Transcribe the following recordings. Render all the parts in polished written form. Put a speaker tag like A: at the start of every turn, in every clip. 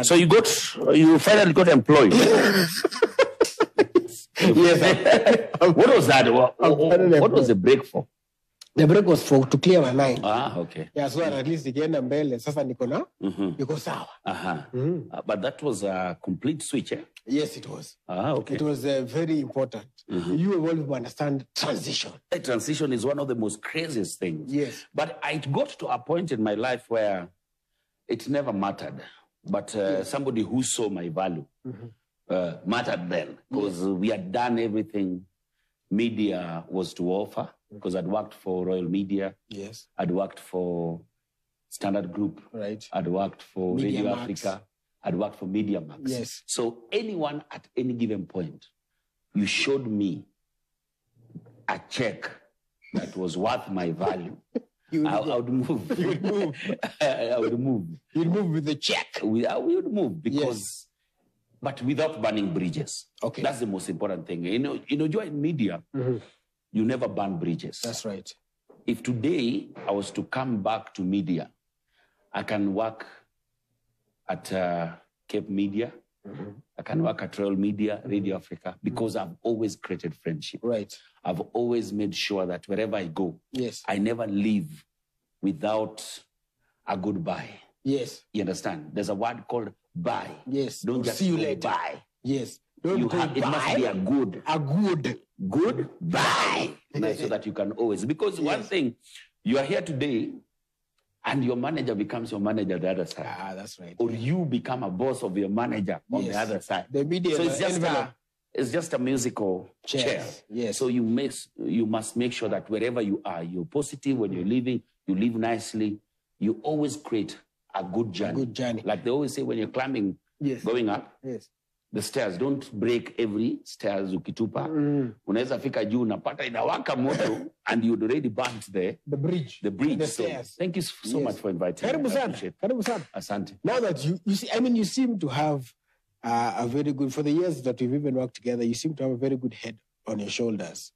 A: So you finally got employed.
B: Yes.
A: What was that? What was the break for?
B: The break was to clear my mind.
A: Okay.
B: Yeah, so at least nikienda mbele sasa niko sawa.
A: But that was a complete switch, eh?
B: Yes, it was.
A: Okay.
B: It was very important. You evolve understand transition.
A: Transition is one of the most craziest things.
B: Yes.
A: But I got to a point in my life where it never mattered. But somebody who saw my value mattered then, because we had done everything media was to offer, because I'd worked for Royal Media.
B: Yes.
A: I'd worked for Standard Group.
B: Right.
A: I'd worked for
B: Media
A: Radio
B: Max.
A: Africa. I'd worked for Media Max.
B: Yes.
A: So anyone at any given point, you showed me a check that was worth my value, I would move.
B: You would move.
A: I would move.
B: You'd move with the check.
A: We would move because,
B: Yes.
A: but without burning bridges.
B: Okay.
A: That's the most important thing. You know, join media, you never burn bridges.
B: That's right.
A: If today I was to come back to media, I can work at Cape Media. I can work at Royal Media, Radio Africa, because I've always created friendship.
B: Right.
A: I've always made sure that wherever I go,
B: Yes.
A: I never leave without a goodbye.
B: Yes.
A: You understand? There's a word called bye.
B: Yes.
A: Don't
B: Or
A: just
B: see you
A: go
B: later.
A: bye.
B: Yes. Don't go
A: It must be a good bye. So that you can always, because one thing, you are here today and your manager becomes your manager on the other side.
B: That's right.
A: Or you become a boss of your manager on the other side.
B: The media,
A: so it's just a musical chair.
B: Yes.
A: So you must make sure that wherever you are, you're positive. When you're living, you live nicely. You always create a good journey.
B: Good journey.
A: Like they always say, when you're climbing, going up, the stairs, don't break every stairs ukitupa. Unaweza fika juu unapata inawaka moto and you'd already burnt the bridge.
B: The
A: so
B: stairs.
A: Thank you so much for inviting me.
B: Karibu sana.
A: Asante.
B: Now that you see, I mean, you seem to have a very good, for the years that we've even worked together, you seem to have a very good head on your shoulders.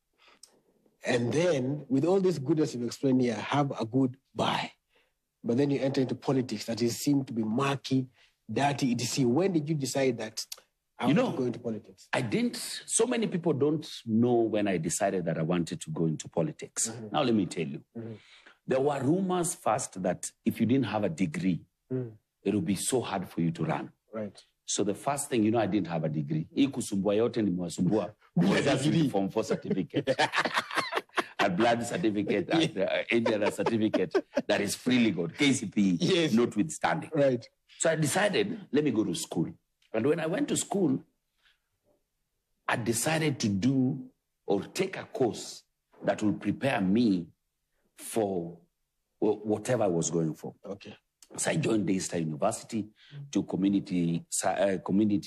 B: And then, with all this goodness you've explained here, have a good bye. But then you enter into politics that is seem to be murky, dirty, etc. When did you decide that I want to go into politics?
A: I didn't. So many people don't know when I decided that I wanted to go into politics. Now, let me tell you. There were rumors first that if you didn't have a degree, it would be so hard for you to run.
B: Right.
A: So the first thing, I didn't have a degree. Hii kusumbua yote nimewasumbua. Just with the Form 4 certificate. A blood certificate, and any other certificate that is freely got, KCPE, notwithstanding.
B: Right.
A: So I decided, let me go to school. And when I went to school, I decided to do or take a course that will prepare me for whatever I was going for.
B: Okay.
A: So I joined Daystar University to community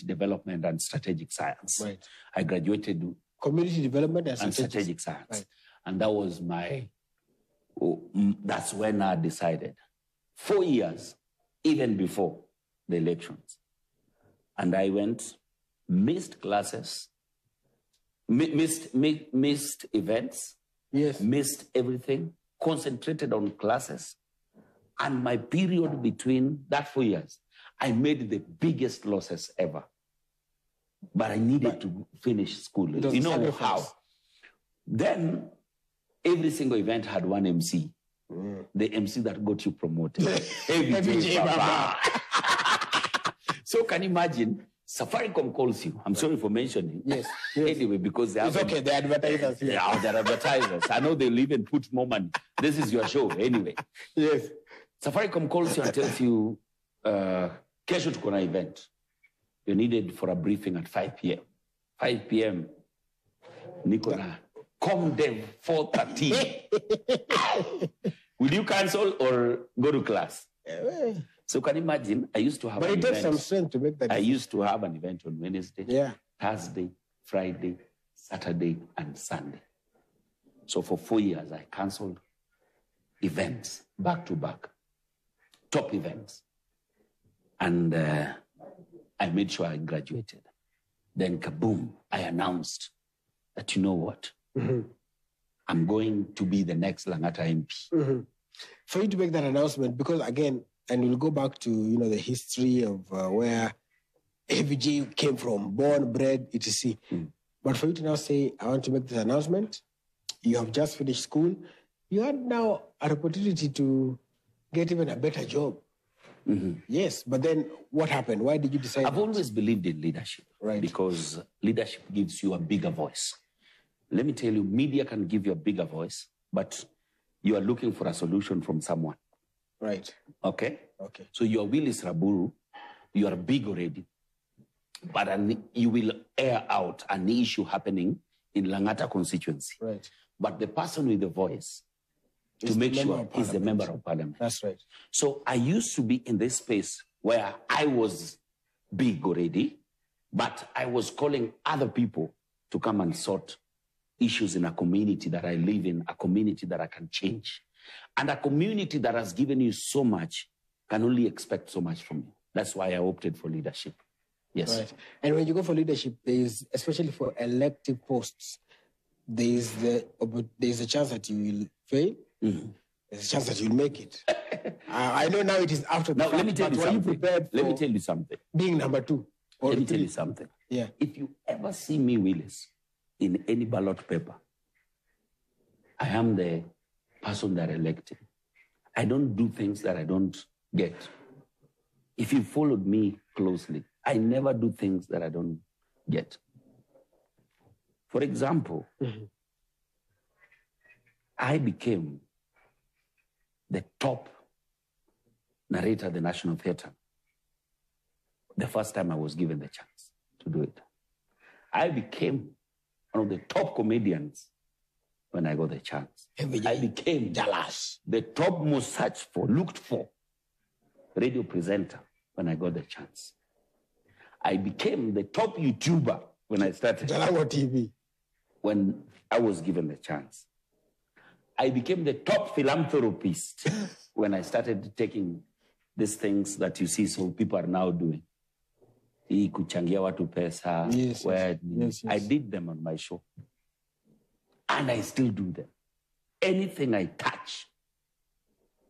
A: development and strategic science.
B: Right.
A: I graduated
B: community development
A: and strategic science.
B: Right.
A: And that was that's when I decided. 4 years, even before the elections. And I went, missed classes, missed events, missed everything, concentrated on classes. And my period between that 4 years, I made the biggest losses ever. But I needed to finish school. You know how? Then, every single event had one MC. The MC that got you promoted. So can you imagine, Safaricom calls you. I'm sorry for mentioning.
B: Yes.
A: Anyway, because they have...
B: It's okay, the advertisers.
A: Yeah, they're advertisers. I know they'll even put more money. This is your show, anyway.
B: Yes.
A: Safaricom calls you and tells you, kesho tuko na event. You're needed for a briefing at 5 p.m. 5 p.m. Nicola, ComDev 4:30. Will you cancel or go to class? So can you imagine, I used to have
B: an event. But it takes some strength to make that decision.
A: I used to have an event on Wednesday, Thursday, Friday, Saturday, and Sunday. So for 4 years, I canceled events back to back, top events. And I made sure I graduated. Then kaboom, I announced that, you know what? I'm going to be the next Lang'ata MP.
B: For you to make that announcement, because again, and we'll go back to, the history of where FJ came from, born, bred, etc. But for you to now say, I want to make this announcement, you have just finished school, you had now an opportunity to get even a better job. Yes, but then what happened? Why did you decide?
A: I've always believed in leadership,
B: right?
A: Because leadership gives you a bigger voice. Let me tell you, media can give you a bigger voice, but you are looking for a solution from someone.
B: Right.
A: Okay?
B: Okay.
A: So your will is Raburu, you are big already, but you will air out an issue happening in Lang'ata constituency.
B: Right.
A: But the person with the voice to make sure is the member of parliament.
B: That's right.
A: So I used to be in this space where I was big already, but I was calling other people to come and sort issues in a community that I live in, a community that I can change. And a community that has given you so much can only expect so much from you. That's why I opted for leadership. Yes.
B: Right. And when you go for leadership, there's, especially for elective posts, there's a chance that you will fail. There's a chance that you'll make it. I know now it is after the
A: fact,
B: let me tell you something.
A: Let me tell you something.
B: Being number 2.
A: Let me tell you something.
B: Yeah.
A: If you ever see me, Willis, in any ballot paper, I am the person that elected. I don't do things that I don't get. If you followed me closely, I never do things that I don't get. For example, I became the top narrator at the National Theatre the first time I was given the chance to do it. I became one of the top comedians when I got the chance. I became
B: Jalas,
A: the top most searched for, looked for radio presenter when I got the chance. I became the top YouTuber when I started.
B: Jalang'o TV.
A: When I was given the chance. I became the top philanthropist when I started taking these things that you see so people are now doing. Kuchangia watu pesa.
B: Yes.
A: I did them on my show. And I still do them. Anything I touch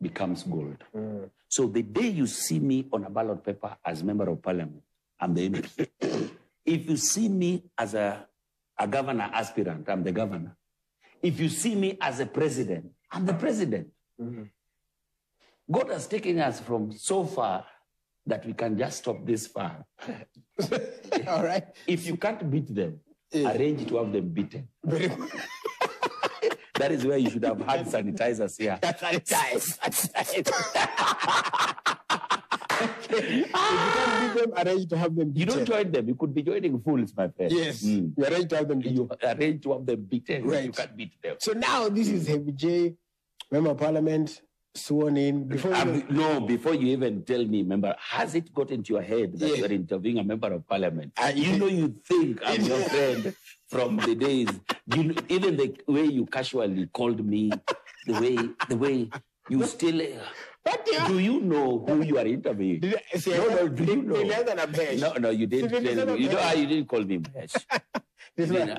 A: becomes gold. So the day you see me on a ballot paper as member of parliament, I'm the MP. If you see me as a governor aspirant, I'm the governor. If you see me as a president, I'm the president. God has taken us from so far that we can just stop this far.
B: All right.
A: If you can't beat them, arrange to have them beaten. That is where you should have had sanitizers here.
B: If you can't beat them, arrange to have them beaten.
A: You don't join them. You could be joining fools, my friend.
B: Yes. You arrange to have them beaten.
A: You arrange to have them beaten.
B: Right.
A: You can't beat them.
B: So now this is Heavy J, member of parliament, sworn in. Before
A: you even tell me, member, has it got into your head that you are interviewing a member of parliament? You think I'm your friend from the days. Even the way you casually called me, the way you still. Do you know who you are interviewing? Do you know? No, you didn't tell me. You didn't call me Mesh.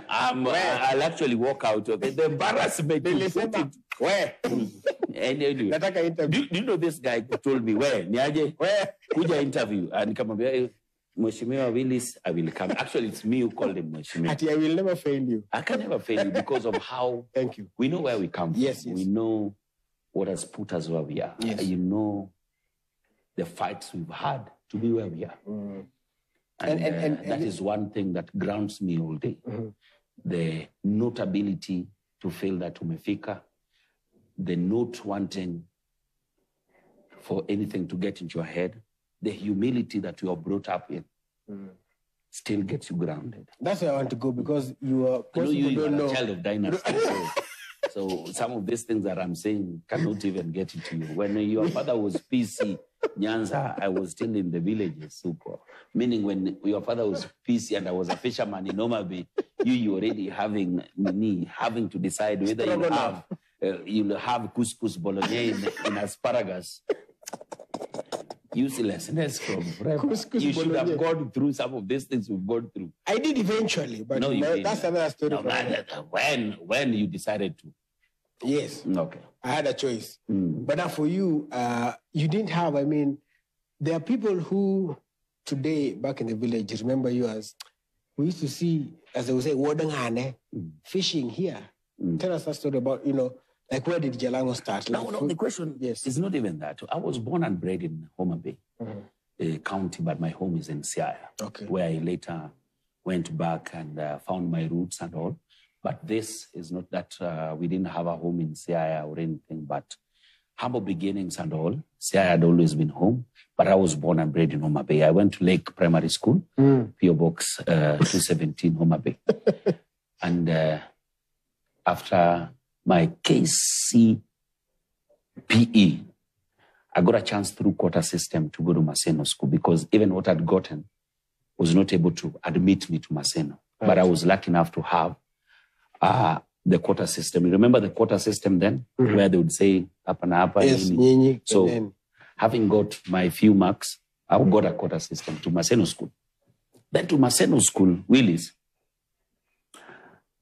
A: I'll actually walk out of it. The embarrassment.
B: Where?
A: Do you know this guy told me, where? Kuja interview. And come up, Mheshimiwa Willis, I will come. Actually, it's me who called him Mheshimiwa.
B: I will never fail you.
A: I can never fail you because of how
B: Thank you.
A: We know where we come from.
B: Yes.
A: We know what has put us where we are.
B: Yes.
A: You know the fights we've had to be where we are. And that is one thing that grounds me all day. The notability to feel that umefika, the not wanting for anything to get into your head, the humility that you are brought up in still gets you grounded.
B: That's where I want to go because you are
A: a child of dynasty. So some of these things that I'm saying cannot even get into you. When your father was PC, Nyanza, I was still in the villages, Suko. Meaning when your father was PC and I was a fisherman in Omabe, you already having to decide whether you'll have couscous bolognese in asparagus. Uselessness from forever. You should have gone through some of these things we've gone through.
B: I did eventually, but
A: no,
B: that's another story.
A: When you decided to.
B: Yes.
A: Okay.
B: I had a choice. But now for you, you didn't have, I mean, there are people who today, back in the village, remember you as, we used to see, as they would say, Wodangane, fishing here. Tell us that story about, like where did Jalang'o start?
A: No, the question is not even that. I was born and bred in Homa Bay County, but my home is in Siaya, where I later went back and found my roots and all. But this is not that we didn't have a home in Siaya or anything, but humble beginnings and all. Siaya had always been home, but I was born and bred in Homa Bay. I went to Lake Primary School, PO Box 217, Homa Bay. And after my KCPE, I got a chance through quota system to go to Maseno School because even what I'd gotten was not able to admit me to Maseno. Right. But I was lucky enough to have the quota system. You remember the quota system then? Where they would say, up and up.
B: Yes,
A: so having got my few marks, I got a quota system to Maseno School. Then to Maseno School, Willis,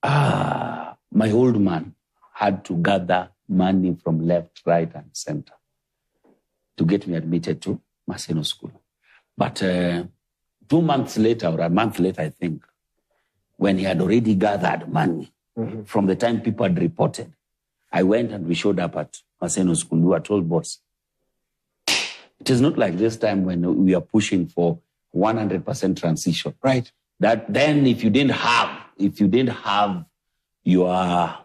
A: my old man had to gather money from left, right, and center to get me admitted to Maseno School. But 2 months later, or a month later, I think, when he had already gathered money from the time people had reported, I went and we showed up at Maseno School. We were told, boss, it is not like this time when we are pushing for 100% transition.
B: Right.
A: That then if you didn't have your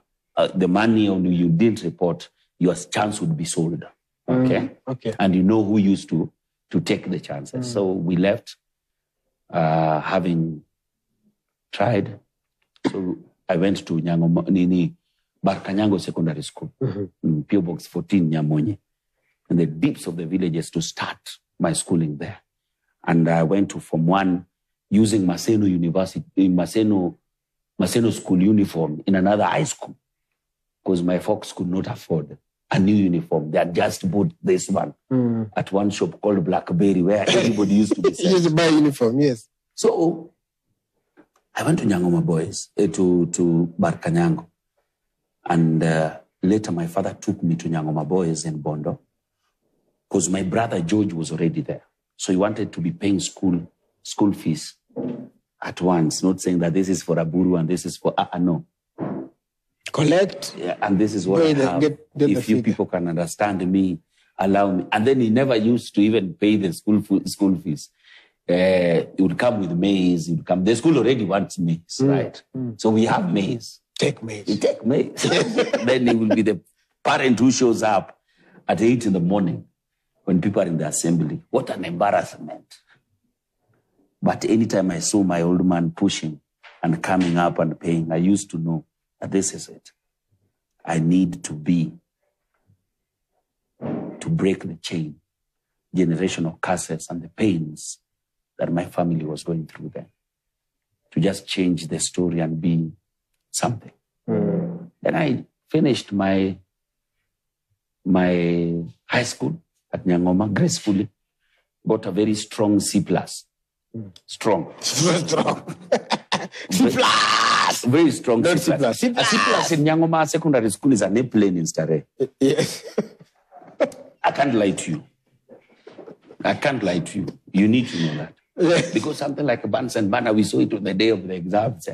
A: the money or you didn't report, your chance would be sold. Okay. And you know who used to take the chances. So we left having tried. So I went to Barkanyango Secondary School, PO Box 14, Nyamonye, in the deeps of the villages to start my schooling there. And I went to Form 1 using Maseno University, Maseno School uniform in another high school because my folks could not afford a new uniform. They had just bought this one at one shop called Blackberry where everybody used to be sent.
B: You used to buy a uniform, yes.
A: So I went to Nyangoma Boys, to Barkanyango. And later my father took me to Nyangoma Boys in Bondo because my brother George was already there. So he wanted to be paying school fees at once, not saying that this is for Aburu and this is for, no.
B: Collect.
A: Yeah, and this is what I have. Get if you people can understand me, allow me. And then he never used to even pay the school fees. He would come with maize. He would come. The school already wants maize, right? So we have maize.
B: Take maize.
A: You take maize. Then he will be the parent who shows up at 8 in the morning when people are in the assembly. What an embarrassment. But anytime I saw my old man pushing and coming up and paying, I used to know that this is it. I need to break the chain, generational curses and the pains that my family was going through then. To just change the story and be something. Then I finished my high school at Nyangoma gracefully, got a very strong C+. Strong.
B: Strong.
A: C+. Very strong
B: Not
A: C+.
B: C+.
A: A C+ in Nyangoma Secondary School is an airplane in Stare.
B: Yes.
A: I can't lie to you. You need to know that.
B: Yes.
A: Because something like a Buns and Banner, we saw it on the day of the exams.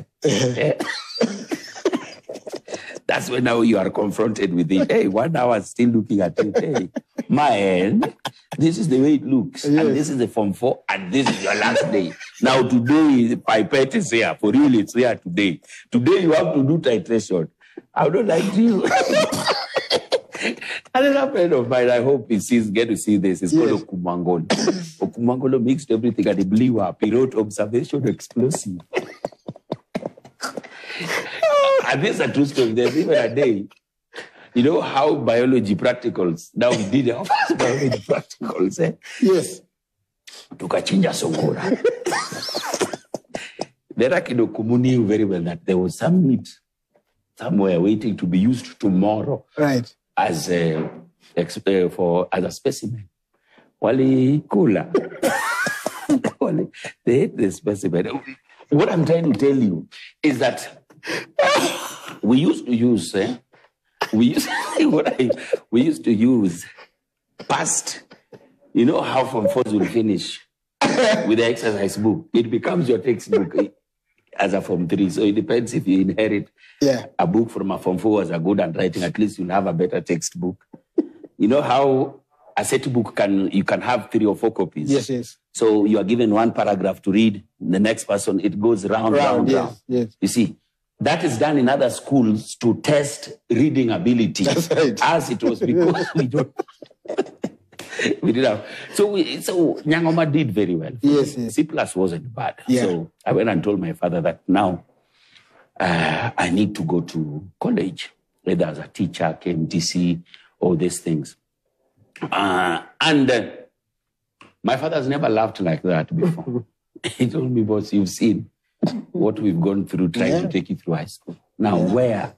A: That's when now you are confronted with it. Hey, 1 hour still looking at it. Hey, man, this is the way it looks. Yes. And this is the Form 4, and this is your last day. Now today, pipette is here. For real, it's here today. Today you have to do titration. I don't like you. Another friend of mine, I hope he get to see this. It's called Okumangolo. Okumangolo mixed everything and he blew up. He wrote observation explosive. And this is a true story. There's even a day, you know how biology practicals, now we did our first biology practicals, eh?
B: Yes.
A: Tukachinja songora. The Rakido Kumu knew very well that there was some meat somewhere waiting to be used tomorrow.
B: Right.
A: As a specimen. Wali kula. They hate the specimen. What I'm trying to tell you is that we used to use we used to use past. You know how Form 4s will finish with the exercise book. It becomes your textbook as a Form 3. So it depends if you inherit a book from a Form 4 as a good handwriting, at least you'll have a better textbook. You know how a set book you can have 3 or 4 copies.
B: Yes, yes.
A: So you are given one paragraph to read. The next person, it goes round.
B: Yes.
A: You see, that is done in other schools to test reading ability.
B: That's right.
A: As it was because we don't. We did have. So Nyangoma did very well.
B: Yes.
A: C+ wasn't bad.
B: Yeah.
A: So I went and told my father that now I need to go to college, whether as a teacher, KMTC, all these things. And my father has never laughed like that before. He told me, boss, you've seen what we've gone through trying to take you through high school. Now, where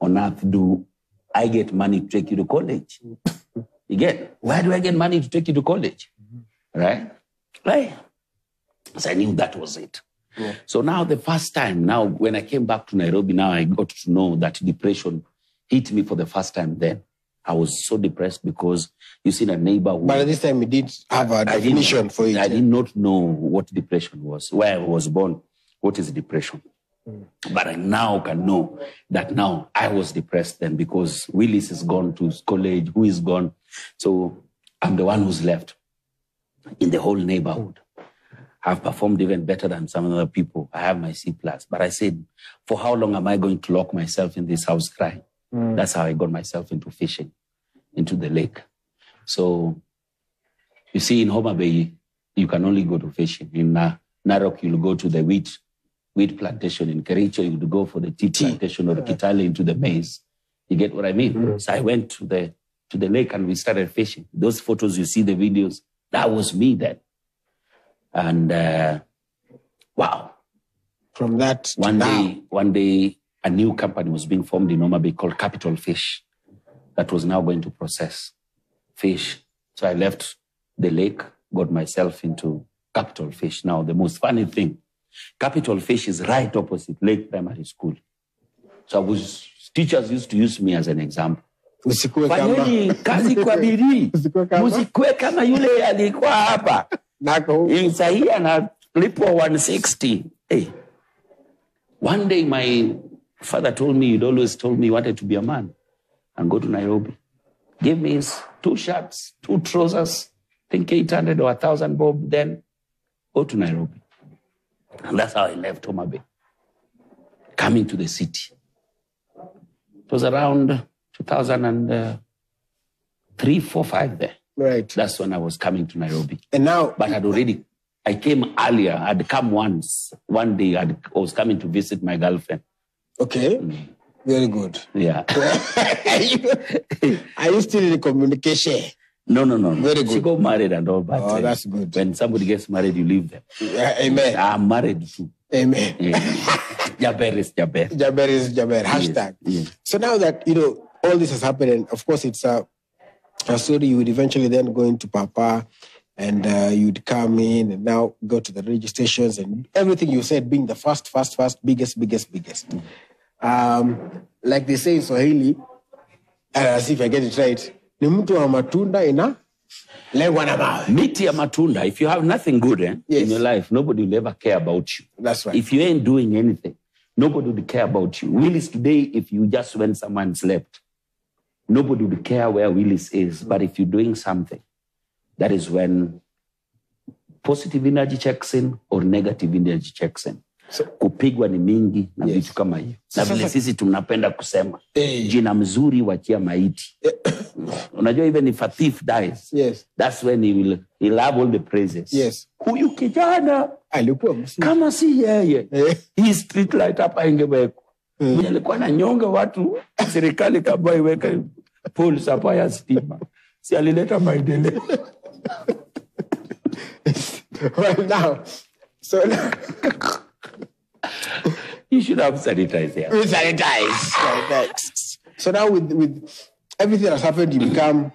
A: on earth do I get money to take you to college? You get? Where do I get money to take you to college? Right? So I knew that was it. Yeah. So now the first time, now when I came back to Nairobi, now I got to know that depression hit me for the first time then. I was so depressed because you see in a neighborhood.
B: But at this time, you did have a definition for it.
A: I did not know what depression was. Where I was born, what is depression? But I now can know that now I was depressed then because Willis is gone to college, who is gone. So I'm the one who's left in the whole neighborhood. I've performed even better than some other people. I have my C+. But I said, for how long am I going to lock myself in this house crying? That's how I got myself into fishing, into the lake. So, you see, in Homa Bay, you can only go to fishing. In Narok, you'll go to the wheat plantation. In Kericho, you'll go for the tea plantation or the Kitale into the maize. You get what I mean? So I went to the lake and we started fishing. Those photos, you see the videos, that was me then. And wow.
B: From that,
A: one day, a new company was being formed in Homa Bay called Capital Fish that was now going to process fish. So I left the lake, got myself into Capital Fish. Now, the most funny thing, Capital Fish is right opposite Lake Primary School. So teachers used to use me as an example. Fanyeni kazi kwa bidii. Musikwe kama yule alikuwa hapa. Sahii analipwa 160. Hey. One day my father told me, he'd always told me he wanted to be a man and go to Nairobi. Give me 2 shirts, 2 trousers, I think 800 or 1,000 bob, then go to Nairobi. And that's how I left Homa Bay, coming to the city. It was around 2003, 4, 5 there.
B: Right.
A: That's when I was coming to Nairobi.
B: And now...
A: But I came earlier. I'd come once. One day I was coming to visit my girlfriend.
B: Okay. Very good.
A: Yeah.
B: Are you still in communication?
A: No.
B: Very good.
A: She got married and all, but
B: that's good.
A: When somebody gets married, you leave them.
B: Amen.
A: I'm married too.
B: Amen.
A: Jaber is Jaber.
B: Jaber is Jaber. Hashtag.
A: Yes.
B: So now that, all this has happened, and of course it's a story, you would eventually then go into Papa, and you'd come in and now go to the radio stations and everything you said being the fast, biggest. Like they say in Swahili, as if I get it right, ni mtu wa matunda ina lengwa na mawe.
A: Miti ya matunda. If you have nothing good in your life, nobody will ever care about you.
B: That's right.
A: If you ain't doing anything, nobody will care about you. Willis today, if you just went somewhere and slept, nobody will care where Willis is. But if you're doing something, that is when positive energy checks in or negative energy checks in. So, kupigwa ni mingi na vitu kama hiyo. Na vile sisi tunapenda kusema, jina mzuri wachia maiti. Unajua even if a thief dies, that's when he'll have all the praises.
B: Yes.
A: Huyu kijana
B: alikuwa mzuri.
A: Kama si yeye, hii street light hapa ingewekwa. Alikuwa na nyonga watu, serikali kama iweka poles hapa ya stima. Si alileta maendeleo.
B: Right now. So now,
A: you should have sanitized here.
B: Sanitize. So now with everything that's happened, you become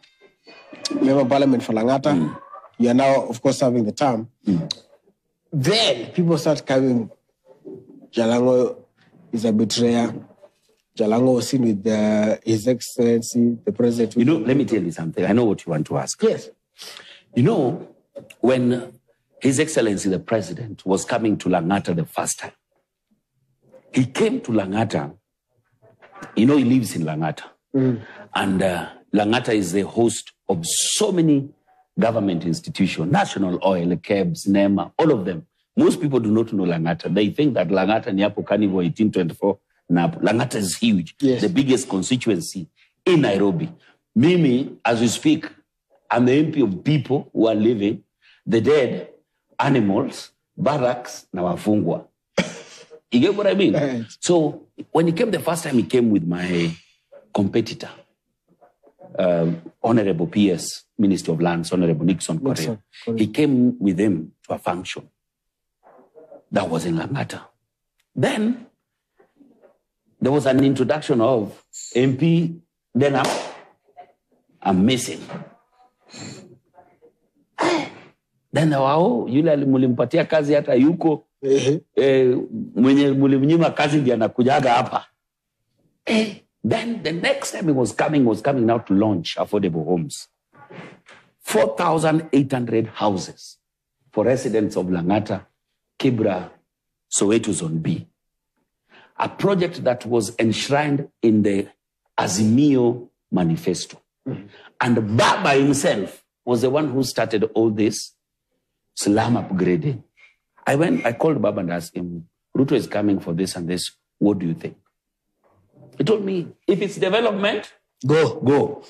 B: member of parliament for Lang'ata. You are now, of course, serving the term. Then people start coming, Jalang'o is a betrayer. Jalang'o was seen with His Excellency, the President.
A: You know, let me tell you something. I know what you want to ask.
B: Yes.
A: You know, when His Excellency, the President, was coming to Lang'ata the first time, he came to Lang'ata. You know, he lives in Lang'ata. And Lang'ata is the host of so many government institutions, National Oil, KEBS, NEMA, all of them. Most people do not know Lang'ata. They think that Lang'ata ni hapo Carnival 1824. Lang'ata is huge.
B: Yes.
A: The biggest constituency in Nairobi. Mimi, as we speak, I'm the MP of people who are living, the dead, animals, barracks, na wafungwa. You get what I mean?
B: Right.
A: So when he came the first time, he came with my competitor, Honorable PS, Minister of Lands, Honorable Nixon Korea. He came with him to a function that was in Lang'ata. Then there was an introduction of MP, then I'm missing. Then wao yule mulimpatia kazi hata yuko mwenye mulimnyima kazi ndiye anakujaga hapa. Then the next time he was coming now to launch affordable homes. 4,800 houses for residents of Lang'ata, Kibra, Soweto Zone B. A project that was enshrined in the Azimio Manifesto. And Baba himself was the one who started all this slum upgrading. I called Baba and asked him, Ruto is coming for this and this. What do you think? He told me, if it's development, go.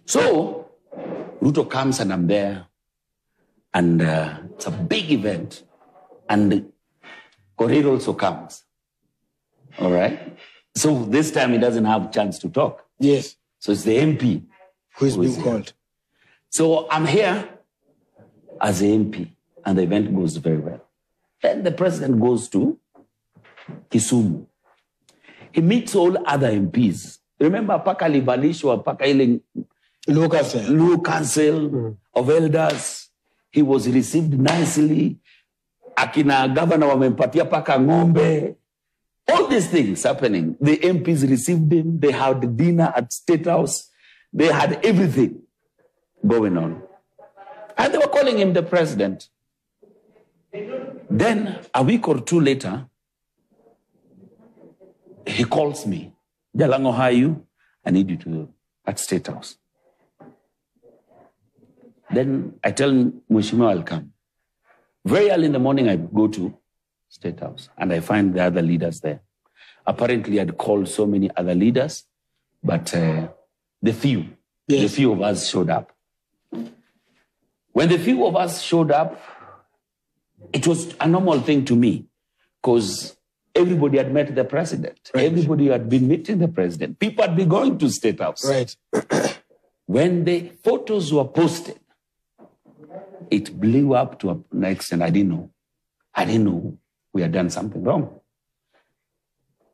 A: So, Ruto comes and I'm there. And it's a big event. And Korir also comes. All right? So this time he doesn't have a chance to talk.
B: Yes.
A: So it's the MP
B: who is being called.
A: So I'm here as the MP, and the event goes very well. Then the president goes to Kisumu. He meets all other MPs. Remember, paka livalishwa, paka ile Luo Council of Elders. He was received nicely. Akina governor wamempatia paka ng'ombe. All these things happening. The MPs received him. They had dinner at State House. They had everything going on. And they were calling him the president. Then, a week or two later, he calls me. Jalang'o, how are you? I need you to at State House. Then I tell him, Mheshimiwa, I'll come. Very early in the morning, I go to State House and I find the other leaders there. Apparently, I'd called so many other leaders, but the few of us showed up. When the few of us showed up, it was a normal thing to me because everybody had met the president. Right. Everybody had been meeting the president. People had been going to State House.
B: Right.
A: When the photos were posted, it blew up to an extent I didn't know. I didn't know we had done something wrong.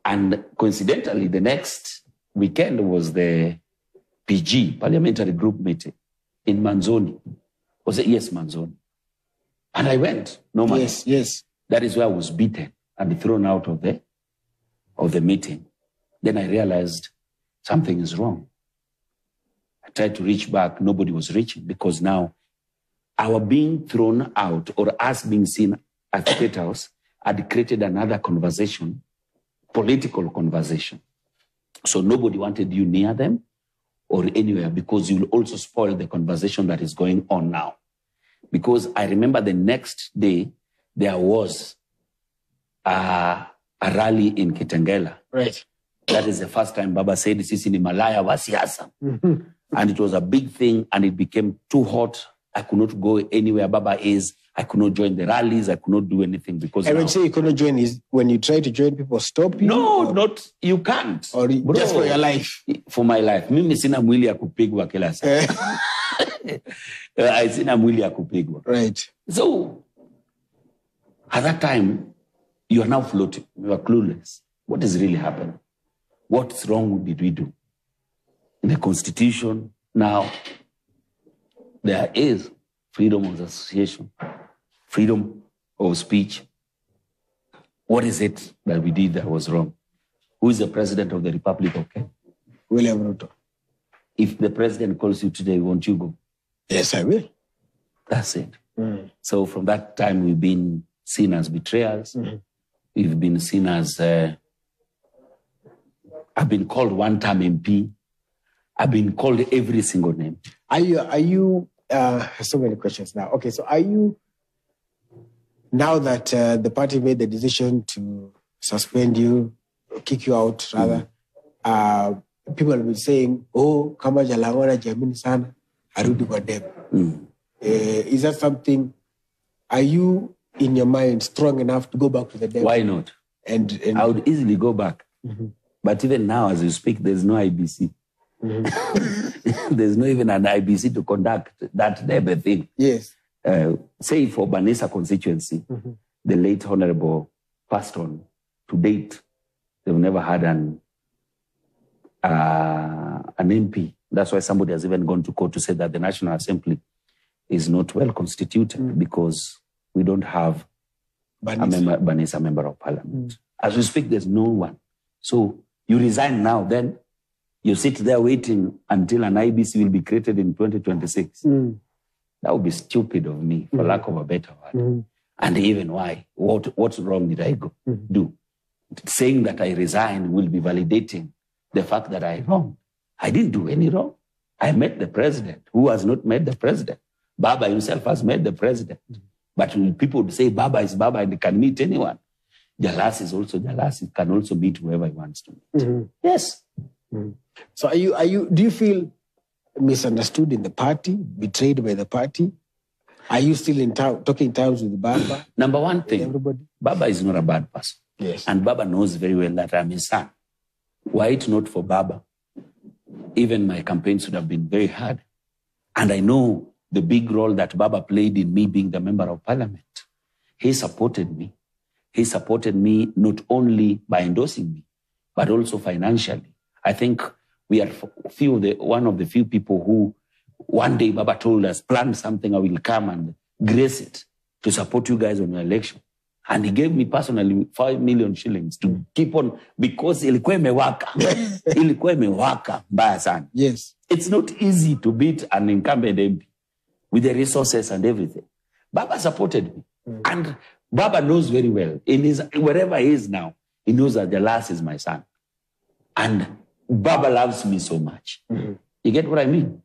A: And coincidentally, the next weekend was the PG, Parliamentary Group meeting, in Manzoni. Was it? Yes, Manzoni. And I went, normally.
B: Yes.
A: That is where I was beaten and thrown out of the meeting. Then I realized something is wrong. I tried to reach back. Nobody was reaching because now our being thrown out or us being seen at the State House had created another conversation, political conversation. So nobody wanted you near them or anywhere because you will also spoil the conversation that is going on now. Because I remember the next day, there was a rally in Kitengela.
B: Right.
A: That is the first time Baba said, "Sisi ni malaya wa siasa." And it was a big thing and it became too hot. I could not go anywhere Baba is. I could not join the rallies. I could not do anything because
B: I would say you could not join is when you try to join people, stop you?
A: No, not, you can't.
B: Or bro, just for your life?
A: For my life. Mimi sina mwili ya kupigwa kila saa. Sina mwili ya kupigwa.
B: Right.
A: So, at that time, you are now floating. You are clueless. What is really happening? What's wrong did we do? In the Constitution, now, there is freedom of association, freedom of speech. What is it that we did that was wrong? Who is the president of the Republic of Kenya?
B: William Ruto.
A: If the president calls you today, won't you go?
B: Yes, I will.
A: That's it. So from that time, we've been seen as betrayers. We've been seen as, I've been called one-time MP. I've been called every single name.
B: Are you, so many questions now. Okay, so are you, now that the party made the decision to suspend you, kick you out rather, people have been saying, oh, kama Jalang'o na jamini sana, arudi kwa debe. Is that something, are you in your mind strong enough to go back to the debe?
A: Why not?
B: And
A: I would easily go back. But even now, as we speak, there's no IBC. There's not even an IBC to conduct that debe thing.
B: Yes.
A: Say for Banisa constituency, the late Honorable passed on. To date, they've never had an MP. That's why somebody has even gone to court to say that the National Assembly is not well constituted because we don't have Banisa member of parliament. As we speak, there's no one. So you resign now, then you sit there waiting until an IBC will be created in 2026. That would be stupid of me, for lack of a better word. And even why? What's wrong did I do? Saying that I resign will be validating the fact that I wrong. I didn't do any wrong. I met the president, who has not met the president. Baba himself has met the president. But people would say Baba is Baba and he can meet anyone. Jalas is also Jalas. He can also meet whoever he wants to meet. Yes.
B: So do you feel misunderstood in the party, betrayed by the party? Are you still in talking terms with Baba?
A: Number one thing,
B: everybody?
A: Baba is not a bad person.
B: Yes.
A: And Baba knows very well that I'm his son. Were it not for Baba, even my campaigns would have been very hard. And I know the big role that Baba played in me being the member of parliament. He supported me. He supported me not only by endorsing me, but also financially. I think we are one of the few people who one day Baba told us, plan something, I will come and grace it to support you guys on your election. And he gave me personally 5 million shillings to keep on, because ilikuwa imewaka. Ilikuwa imewaka mbaya sana.
B: Yes.
A: It's not easy to beat an incumbent MP with the resources and everything. Baba supported me. And Baba knows very well, wherever he is now, he knows that Jalas is my son. And Baba loves me so much. You get what I mean?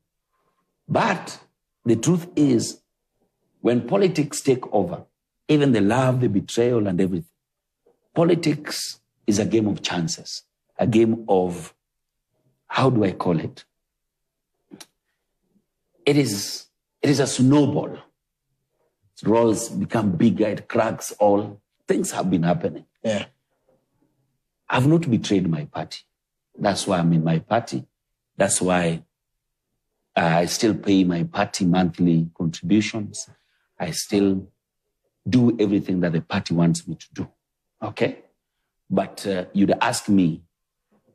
A: But the truth is, when politics take over, even the love, the betrayal, and everything, politics is a game of chances, a game of, how do I call it? It is a snowball. It rolls, become bigger, it cracks all. Things have been happening.
B: Yeah.
A: I've not betrayed my party. That's why I'm in my party. That's why I still pay my party monthly contributions. I still do everything that the party wants me to do. Okay? But you'd ask me,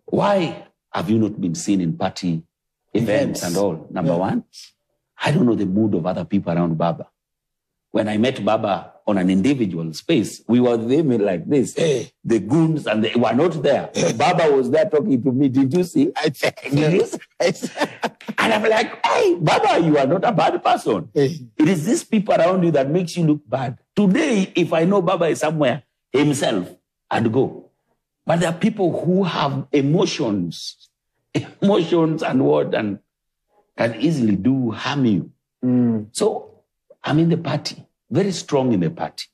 A: why have you not been seen in party events and all? Number one, I don't know the mood of other people around Baba. When I met Baba on an individual space, we were there like this. The goons, and they were not there. Baba was there talking to me. Did you see? And I'm like, hey, Baba, you are not a bad person. It is these people around you that makes you look bad. Today, if I know Baba is somewhere himself, I'd go. But there are people who have emotions and what, and can easily do harm you. So I'm in the party, very strong in the party.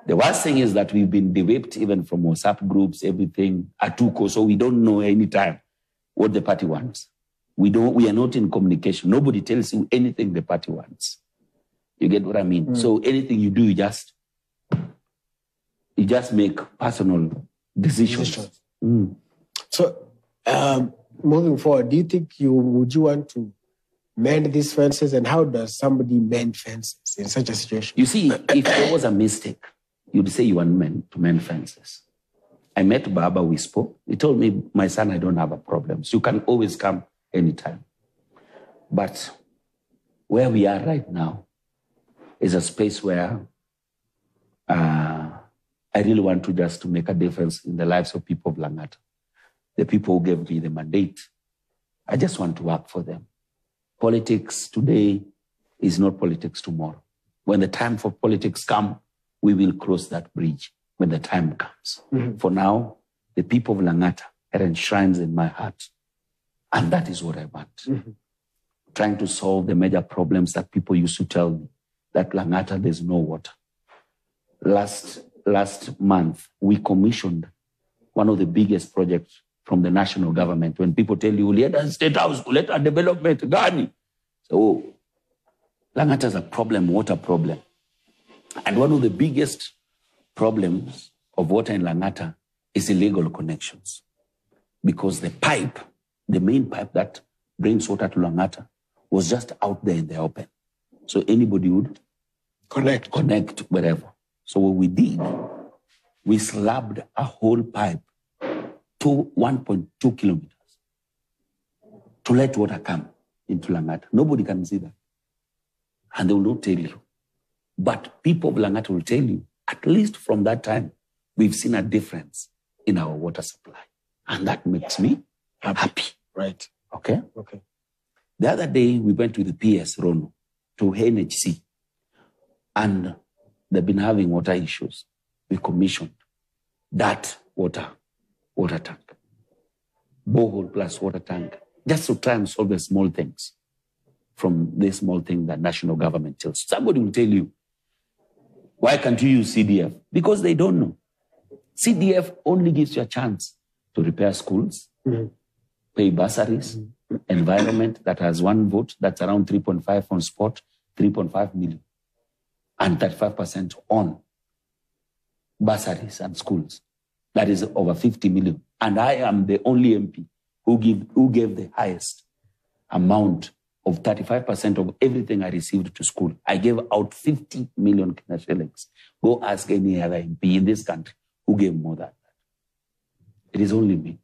A: The worst thing is that we've been developed even from WhatsApp groups, everything, Atuko, so we don't know anytime what the party wants. We are not in communication. Nobody tells you anything the party wants. You get what I mean? So anything you do, you just make personal decisions.
B: So moving forward, do you think would you want to mend these fences, and how does somebody mend fences in such a situation?
A: You see, if there was a mistake, you'd say you want men to mend fences. I met Baba, we spoke. He told me, my son, I don't have a problem. So you can always come anytime. But where we are right now is a space where I I really want to just make a difference in the lives of people of Lang'ata. The people who gave me the mandate. I just want to work for them. Politics today is not politics tomorrow. When the time for politics comes, we will cross that bridge when the time comes. Mm-hmm. For now, the people of Lang'ata are enshrined in my heart. And that is what I want. Mm-hmm. Trying to solve the major problems that people used to tell me, that Lang'ata, there's no water. Last month, we commissioned one of the biggest projects from the national government. When people tell you, Ulieta State House, Ulieta Development, Gani. So, Lang'ata is a problem, water problem. And one of the biggest problems of water in Lang'ata is illegal connections. Because the pipe, the main pipe that brings water to Lang'ata, was just out there in the open. So anybody would connect wherever. So what we did, we slabbed a whole pipe to 1.2 kilometers to let water come into Lang'ata. Nobody can see that. And they will not tell you. But people of Lang'ata will tell you, at least from that time, we've seen a difference in our water supply. And that makes me happy.
B: Right.
A: Okay?
B: Okay.
A: The other day, we went to the PS Rono, to NHC, and they've been having water issues. We commissioned that water tank, borehole plus water tank, just to try and solve the small things from the small thing that national government tells. Somebody will tell you, why can't you use CDF? Because they don't know. CDF only gives you a chance to repair schools, pay bursaries, environment that has one vote, that's around 3.5 on spot, 3.5 million, and 35% on bursaries and schools. That is over 50 million. And I am the only MP who gave the highest amount of 35% of everything I received to school. I gave out 50 million Kenya shillings. Go ask any other MP in this country who gave more than that. It is only me.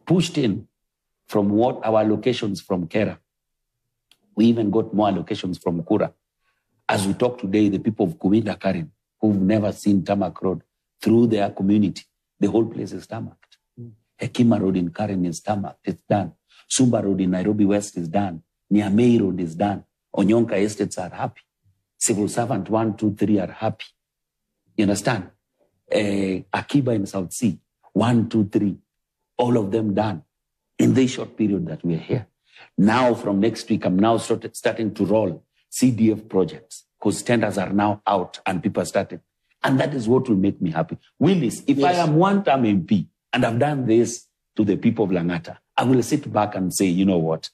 A: Pushed in from what our allocations from Kera. We even got more allocations from Kura. As we talk today, the people of Kuminda Karen, who've never seen tarmac road, through their community, the whole place is tarmacked. Hekima Road in Karen is tarmacked, it's done. Sumba Road in Nairobi West is done. Niamey Road is done. Onyonka Estates are happy. Civil Servant 1, 2, 3 are happy. You understand? Akiba in South Sea, 1, 2, 3, all of them done in this short period that we're here. Now, from next week, I'm now starting to roll CDF projects because tenders are now out and people are starting. And that is what will make me happy. Willis, if I am one-term MP and I've done this to the people of Lang'ata, I will sit back and say, you know what?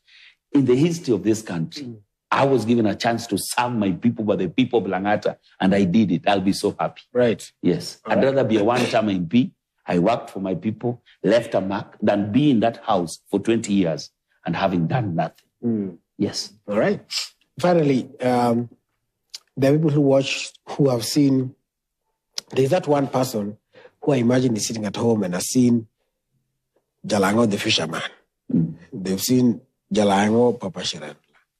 A: In the history of this country, I was given a chance to serve my people by the people of Lang'ata, and I did it. I'll be so happy.
B: Right.
A: Yes. I'd rather be a one-term MP. I worked for my people, left a mark, than be in that house for 20 years and having done nothing. Yes.
B: All right. Finally, there are people who watch, who have seen, there's that one person who I imagine is sitting at home and has seen Jalang'o the fisherman. They've seen Jalang'o Papa Shirandula.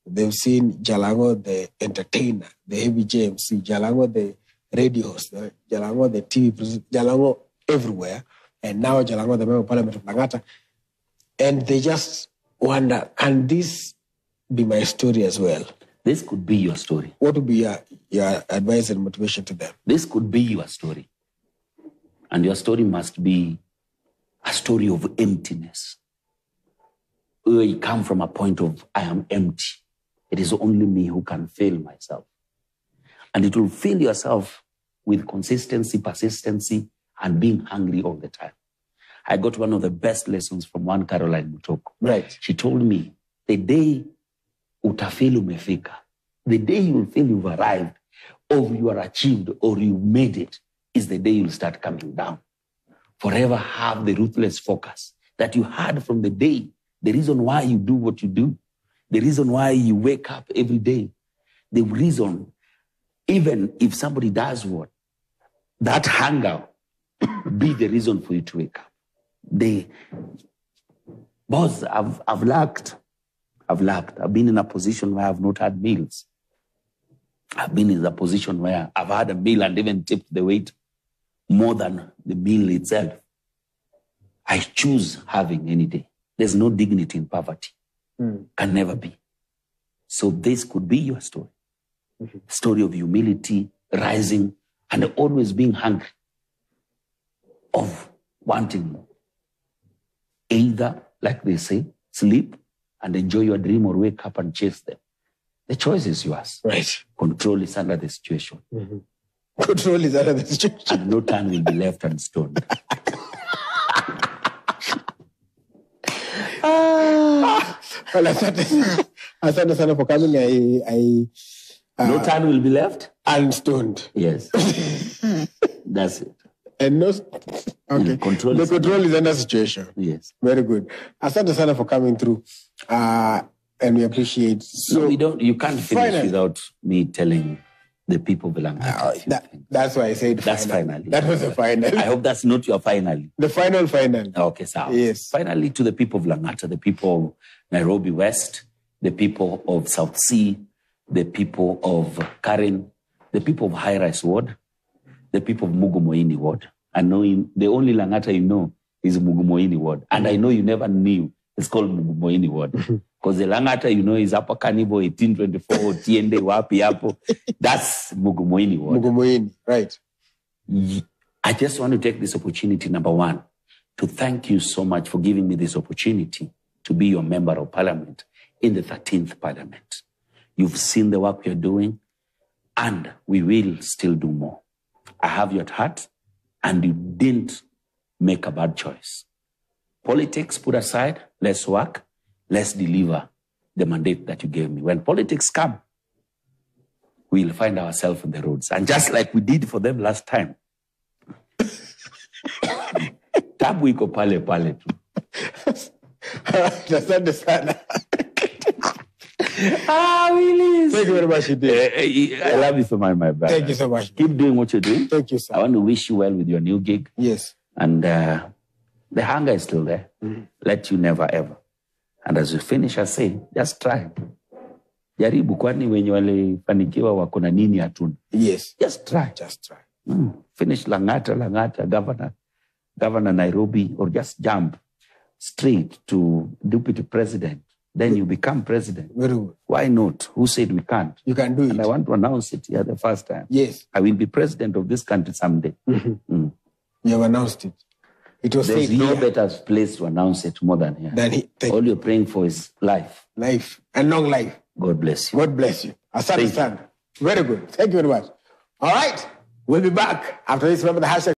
B: They've seen Jalang'o the entertainer, the heavy JMC, Jalang'o the radio host, Jalang'o the TV producer, Jalang'o everywhere. And now Jalang'o the member of parliament of Lang'ata. And they just wonder, can this be my story as well?
A: This could be your story.
B: What would be your advice and motivation to them?
A: This could be your story. And your story must be a story of emptiness. Where you come from a point of, I am empty. It is only me who can fill myself. And it will fill yourself with consistency, persistency, and being hungry all the time. I got one of the best lessons from one Caroline Mutoko.
B: Right.
A: She told me, the day utafeel umefika, the day you will feel you've arrived, or you are achieved, or you made it, is the day you'll start coming down. Forever have the ruthless focus that you had from the day, the reason why you do what you do, the reason why you wake up every day, the reason, even if somebody does what, that hunger be the reason for you to wake up. Boss, I've lacked. I've been in a position where I've not had meals. I've been in a position where I've had a meal and even tipped the waiter. more than the meal itself. I choose having any day. There's no dignity in poverty. Can never be. So this could be your story. Story of humility, rising, and always being hungry, of wanting more. Either, like they say, sleep and enjoy your dream, or wake up and chase them. The choice is yours.
B: Right.
A: Control is under the situation.
B: Control is under the situation.
A: And no time will be left unstoned.
B: Well, asante sana for coming.
A: No time will be left
B: unstoned.
A: Yes. That's it.
B: And no, okay.
A: Control
B: the
A: is
B: control is under situation.
A: Yes.
B: Very good. Asante sana for coming through. And we appreciate. So
A: no, we don't. You can't finish
B: finally,
A: without me telling the people of Jalang'o.
B: That's why I said
A: that's
B: finally.
A: finally.
B: That was the final.
A: I hope that's not your finally.
B: The final.
A: Okay, so
B: yes.
A: Finally, to the people of Lang'ata, the people of Nairobi West, the people of South Sea, the people of Karen, the people of High Rise Ward, the people of Mugumoini Ward. I know the only Lang'ata you know is Mugumoini Ward. And I know you never knew it's called Mugumoini Ward. Because the Lang'ata you know is Upper Carnival 1824, Tiende, Wapi, Apo. That's Mugumoini Ward.
B: Mugumoini, right.
A: I just want to take this opportunity, number one, to thank you so much for giving me this opportunity to be your member of parliament in the 13th parliament. You've seen the work you're doing, and we will still do more. I have you at heart, and you didn't make a bad choice. Politics put aside, let's work, let's deliver the mandate that you gave me. When politics come, we'll find ourselves on the roads. And just like we did for them last time, tabu iko pale pale tu.
B: Asante sana.
A: Willis.
B: Thank you very much indeed.
A: I love you so much, my brother.
B: Thank you so much.
A: Keep doing what you're doing.
B: Thank you, sir.
A: I want to wish you well with your new gig.
B: Yes.
A: And the hunger is still there. Let you never ever. And as you finish, I say, just try. Jaribu, kwani wenye walifanikiwa wako na nini hatuna.
B: Yes.
A: Just try.
B: Just try.
A: Finish Lang'ata, Governor Nairobi, or just jump straight to deputy president. Then you become president.
B: Very good.
A: Why not? Who said we can't?
B: You can do it.
A: And I want to announce it here the first time.
B: Yes.
A: I will be president of this country someday.
B: You have announced it. It was
A: There's
B: said
A: no
B: here.
A: better place to announce it more than here. All you're praying for is life.
B: Life. And long life.
A: God bless you.
B: God bless you. Asante sana. Very good. Thank you very much. All right. We'll be back after this. Remember the hashtag.